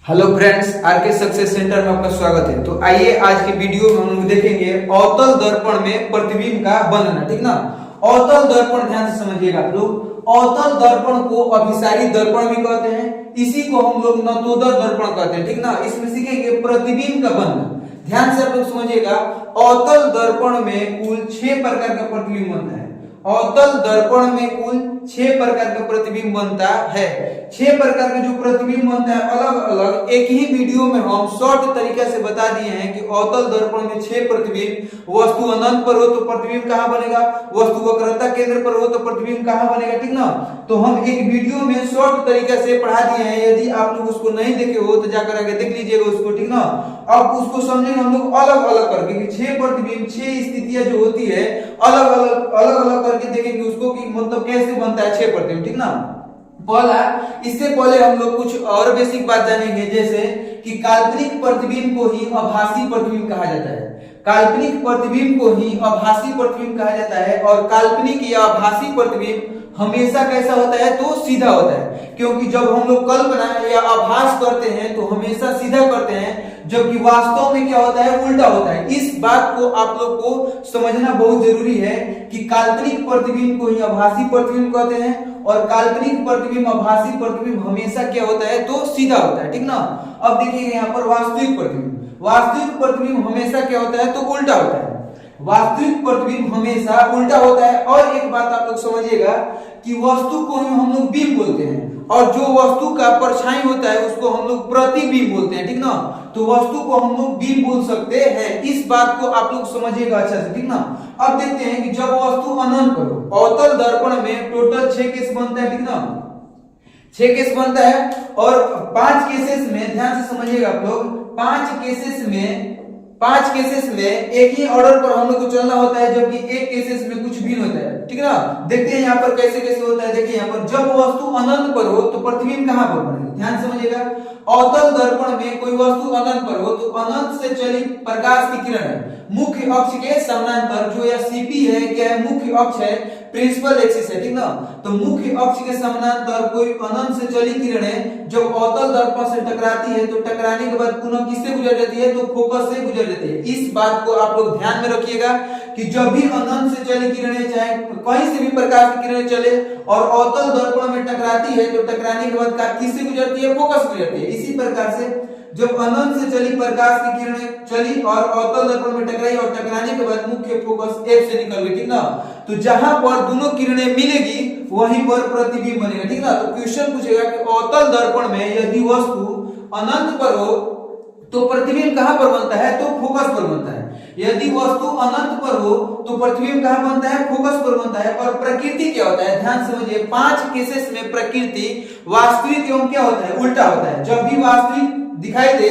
Hello friends, RK success centre में आपका स्वागत है। तो आइए आज की वीडियो में हम लोग देखेंगे अवतल दर्पण में प्रतिबिंब का बनना। ठीक ना। अवतल दर्पण ध्यान से समझिएगा आप लोग। अवतल दर्पण को अभिसारी दर्पण भी कहते हैं, इसी को हम लोग नतोदर दर्पण कहते हैं। ठीक ना। इसमें सीखेंगे प्रतिबिंब का बनना। ध्यान से आप लोग समझिएगा। अवतल दर्पण में कुल 6 प्रकार का प्रतिबिंब बनता है। अवतल दर्पण में कुल 6 प्रकार का प्रतिबिंब बनता है। 6 प्रकार का जो प्रतिबिंब बनता है अलग अलग एक ही वीडियो में हम शॉर्ट तरीके से बता दिए हैं कि अवतल दर्पण में 6 प्रतिबिंब। वस्तु अनंत पर हो तो प्रतिबिंब कहां बनेगा, वस्तु वक्रता केंद्र पर हो तो प्रतिबिंब कहां बनेगा। ठीक ना। तो हम एक वीडियो में शॉर्ट तरीके से पढ़ा दिए हैं। यदि आप लोग उसको नहीं देखे हो तो जाकर आगे देख लीजिएगा उसको। ठीक ना। अब उसको समझेंगे हम लोग अलग अलग करके कि 6 प्रतिबिंब 6 स्थितियां जो होती है अलग अलग करके देखेंगे उसको कि मतलब कैसे बनता है 6 प्रतिबिंब। ठीक ना। पहला, इससे पहले हम लोग कुछ और बेसिक बात जानेंगे, जैसे कि काल्पनिक प्रतिबिंब को ही आभासी प्रतिबिंब कहा जाता है। काल्पनिक प्रतिबिंब को ही आभासी प्रतिबिंब कहा जाता है। और काल्पनिक या आभासी प्रतिबिंब हमेशा कैसा होता है तो सीधा होता है, क्योंकि जब हम लोग कल्पना या आभास करते हैं तो हमेशा सीधा करते हैं, जबकि वास्तव में क्या होता है उल्टा होता है। इस बात को आप लोग को समझना बहुत जरूरी है कि काल्पनिक प्रतिबिंब को ही आभासी प्रतिबिंब कहते हैं और काल्पनिक प्रतिबिंब आभासी प्रतिबिंब हमेशा क्या होता है तो सीधा होता है। ठीक ना। अब देखिए यहाँ पर वास्तविक प्रतिबिंब। वास्तविक प्रतिबिंब हमेशा क्या होता है तो उल्टा होता है। वास्तविक प्रतिबिंब हमेशा उल्टा होता है। और एक बात आप लोग समझिएगा कि वस्तु को हम लोग बिंब बोलते हैं और जो वस्तु का परछाई होता है उसको हम लोग प्रतिबिंब बोलते हैं। ठीक ना। तो वस्तु को हम लोग बिंब बोल सकते हैं। इस बात को आप लोग समझिएगा अच्छा से। ठीक ना। अब देखते हैं कि जब वस्तु अनंत पर हो, अवतल दर्पण में टोटल 6 केस बनता है। ठीक ना। 6 केस बनता है और 5 केसेस में ध्यान से समझिएगा आप लोग। 5 केसेस में एक ही ऑर्डर पर हम लोग को चलना होता है, जबकि एक केसेस में कुछ भिन्न होता है। ठीक है ना। देखते हैं यहाँ पर कैसे कैसे होता है। देखिए यहाँ पर जब वस्तु अनंत पर हो तो प्रतिबिंब कहां पर बनेगा, ध्यान समझिएगा। अवतल दर्पण में कोई वस्तु अनंत पर हो तो अनंत से चली प्रकाश की किरण है मुख्य अक्ष के समानांतर, जो या सीपी है क्या है मुख्य अक्ष है, प्रिंसिपल एक्सिस है। ठीक ना। तो मुख्य अक्ष के समानांतर कोई अनंत से चली किरणें जब अवतल दर्पण से टकराती है तो टकराने के बाद पुनः किससे गुजर जाती है तो फोकस से गुजर जाती है। इस बात को आप लोग ध्यान में रखिएगा कि जब भी अनंत से चली किरणें चाहे कहीं से भी प्रकाश की किरणें चले और अवतल दर्पण में टकराती है तो टकराने के बाद किससे गुजरती है, फोकस से गुजरती है। इसी प्रकार से जब अनंत से चली प्रकाश की किरणें चली और अवतल दर्पण में टकराई और टकराने के बाद मुख्य फोकस एफ से निकल गई। ठीक ना। तो जहां पर दोनों किरणें मिलेगी वहीं पर प्रतिबिंब बनेगा। ठीक ना। तो क्वेश्चन पूछेगा कि अवतल दर्पण में यदि वस्तु अनंत पर हो तो प्रतिबिंब कहां पर बनता है तो फोकस पर बनता है। यदि वस्तु अनंत पर हो तो प्रतिबिंब कहां बनता है, फोकस पर बनता है। और प्रकृति क्या होता है, ध्यान समझिए। 5 केसेस में प्रकृति वास्तविक एवं क्या होता है उल्टा होता है। जब भी वास्तविक दिखाई दे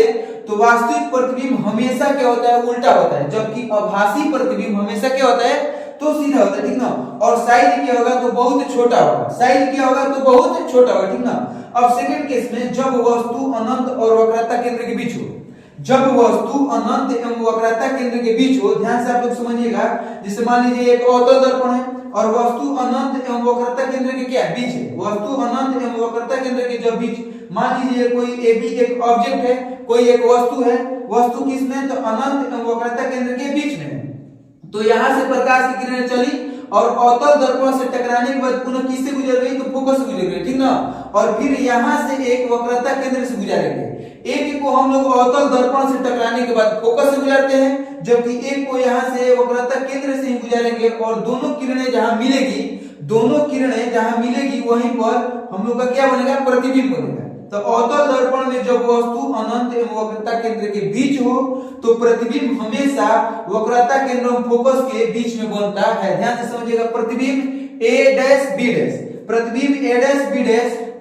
तो वास्तविक प्रतिबिंब हमेशा क्या होता है उल्टा होता है, जबकि आभासी प्रतिबिंब हमेशा क्या होता है तो सीधा होता है। ठीक ना। और साइज क्या होगा तो बहुत छोटा होगा। साइज क्या होगा तो बहुत छोटा होगा। ठीक ना। अब सेकंड केस में जब वस्तु अनंत और वक्रता केंद्र के बीच हो, जब वस्तु अनंत एवं वक्रता केंद्र के बीच हो, ध्यान से आप लोग समझिएगा। जैसे मान लीजिए एक अवतल दर्पण है और वस्तु अनंत एवं वक्रता केंद्र के क्या बीच है, वस्तु अनंत एवं वक्रता केंद्र के जब बीच मान लीजिए कोई AB एक ऑब्जेक्ट है, कोई एक वस्तु है, वस्तु किसमें तो अनंत एवं वक्रता केंद्र के बीच में है। तो यहां से प्रकाश की किरणें चली और अवतल दर्पण से टकराने के बाद पुनः किससे गुजर गई तो फोकस से गुजर गई। ठीक ना। और फिर यहां से एक वक्रता केंद्र से गुजरेंगे। एक को हम लोग अवतल दर्पण से टकराने के बाद फोकस से गुजरते हैं, जबकि एक को यहां से वक्रता केंद्र से ही गुजरेंगे और दोनों किरणें जहां मिलेगी वहीं पर हम लोग का क्या बनेगा प्रतिबिंब बनेगा। तो अवतल दर्पण में जब वस्तु अनंत एवं वक्रता केंद्र के बीच हो तो प्रतिबिंब हमेशा वक्रता केंद्र और फोकस के बीच में बनता है। ध्यान से समझिएगा। प्रतिबिंब A', B', प्रतिबिंब A', B'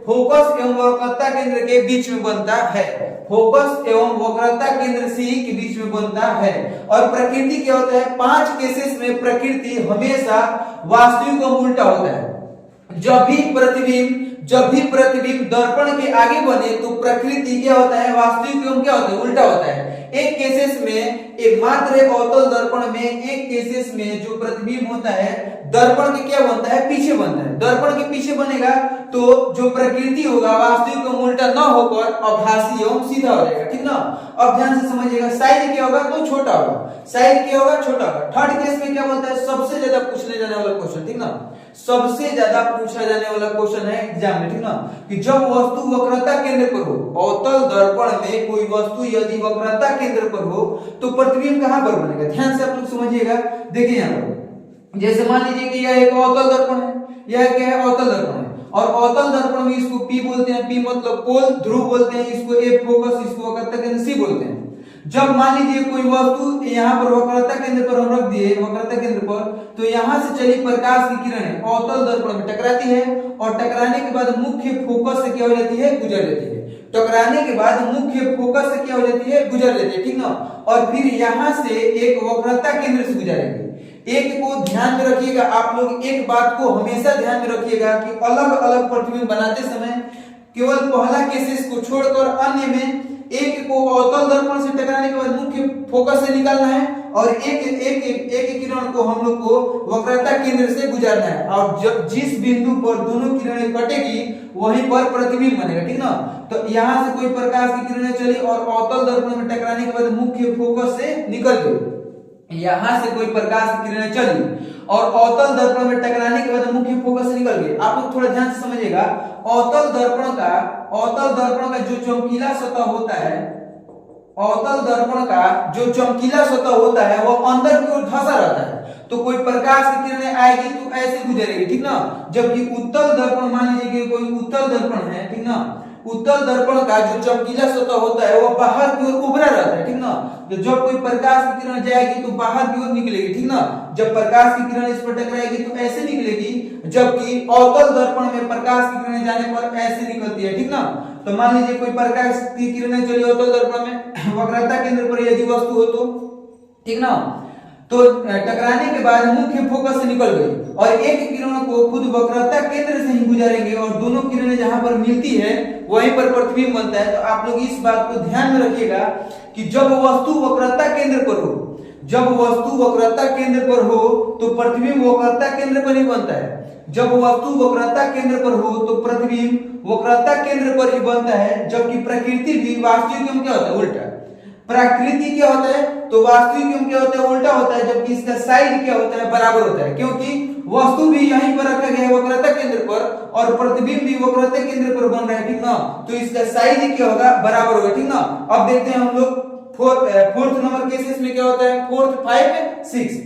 फोकस एवं वक्रता केंद्र के बीच में बनता है। फोकस एवं वक्रता केंद्र C के बीच में बनता है। और प्रकृति क्या होता है, 5 केसेस में प्रकृति हमेशा वास्तविक और उल्टा होता है। जब भी प्रतिबिंब जब भी प्रतिबिंब दर्पण के आगे बने तो प्रकृति क्या होता है, वास्तविक एवं क्या होता है, उल्टा होता है। एक केसेस में एक मात्र एक अवतल दर्पण में एक केसेस में जो प्रतिबिंब होता है दर्पण के क्या बनता है, पीछे बनता है। दर्पण के पीछे बनेगा तो जो प्रकृति होगा वास्तविक एवं उल्टा न होकर आभासी एवं सीधा हो जाएगा, ठीक ना। अब ध्यान से समझिएगा, साइज क्या होगा तो छोटा होगा, साइज क्या होगा, छोटा होगा। थर्ड केस में क्या बोलता है, सबसे ज्यादा पूछने जाने वाला क्वेश्चन, ठीक ना, सबसे ज्यादा पूछा जाने वाला क्वेश्चन है एग्जाम में, ठीक ना, कि जब वस्तु वक्रता केंद्र पर हो, अवतल दर्पण में कोई वस्तु यदि वक्रता केंद्र पर हो तो प्रतिबिंब कहां पर बनेगा। ध्यान से आप लोग समझिएगा, देखिए यहां पर जैसे मान लीजिए कि यह एक अवतल दर्पण है, यह क्या है, अवतल दर्पण है, और अवतल दर्पण में इसको P बोलते हैं, P मतलब पोल ध्रुव बोलते हैं, इसको A फोकस, इसको वक्रता केंद्र C बोलते हैं। जब मान लीजिए कोई वस्तु यहाँ पर वक्रता केंद्र पर हम रख दिए, वक्रता केंद्र पर, तो यहाँ से चली प्रकाश की किरण अवतल दर्पण में टकराती है और टकराने के बाद मुख्य फोकस से क्या हो जाती है, गुजर जाती है। टकराने के बाद मुख्य फोकस से क्या हो जाती है, गुजर लेती है, ठीक ना। और फिर यहाँ से एक वक्रता केंद्र से गुजरेगी। एक को ध्यान में रखिएगा, आप लोग एक बात को हमेशा ध्यान में रखिएगा कि अलग अलग प्रतिबिंब बनाते समय केवल पहला केसेस को छोड़कर अन्य में एक को अवतल दर्पण से टकराने के बाद मुख्य फोकस से निकालना है और एक किरण को हम लोग को वक्रता केंद्र से गुजरना है। और जब जिस बिंदु पर दोनों किरणें कटेगी वहीं पर प्रतिबिंब बनेगा, ठीक ना। तो यहाँ से कोई प्रकाश की किरणें चली और अवतल दर्पण में टकराने के बाद मुख्य फोकस से निकल गई, यहां से कोई प्रकाश की किरणें चली और अवतल दर्पण में टकराने के बाद मुख्य फोकस से निकल गई। आप लोग थोड़ा ध्यान से समझिएगा, अवतल दर्पण का जो चमकीला सतह होता है, अवतल दर्पण का जो चमकीला सतह होता है वो अंदर की ओर धंसा रहता है, तो कोई प्रकाश की किरणें आएगी तो ऐसे गुजरेगी, ठीक ना। जबकि उत्तल दर्पण, मान लीजिए कि कोई उत्तल दर्पण है, ठीक ना, उत्तल दर्पण का जो चमकीला सतह होता है वो बाहर की ओर उभरा रहता है, ठीक ना। तो जब कोई प्रकाश की किरण जाएगी तो बाहर की ओर निकलेगी, ठीक ना। जब प्रकाश की किरण इस पर टकराएगी तो ऐसे निकलेगी, जबकि अवतल दर्पण में प्रकाश की किरणें जाने पर ऐसे निकलती है, ठीक ना। तो मान लीजिए कोई प्रकाश की किरणें चली अवतल दर्पण में वक्रता केंद्र पर यदि वस्तु हो तो, ठीक ना, तो टकराने के बाद मुख्य फोकस से निकल गई और एक किरण को खुद वक्रता केंद्र से ही गुजरेंगे और दोनों किरणें जहां पर मिलती है वहीं पर प्रतिबिंब बनता है। तो आप लोग इस बात को ध्यान में रखिएगा कि जब वस्तु वक्रता केंद्र पर हो, जब वस्तु वक्रता केंद्र पर हो तो प्रतिबिंब वक्रता केंद्र पर ही बनता है। जब वस्तु वक्रता केंद्र पर हो तो प्रतिबिंब वक्रता केंद्र पर ही बनता है, जबकि प्रकृति भी वास्तविक एवं क्या होता है, उल्टा। प्रकृति क्या होता है तो वास्तविक एवं क्या होता है, उल्टा होता है, जबकि इसका साइड क्या होता है, बराबर होता है, क्योंकि वस्तु भी यहीं पर रखा गया है वक्रता केंद्र पर और प्रतिबिंब भी वक्रता केंद्र पर बन रहा है, ठीक ना। तो इसका साइड क्या होगा, बराबर होगा, ठीक ना। अब देखते हैं हम लोग फोर्थ नंबर केसेस में क्या होता है, 4, 5, 6।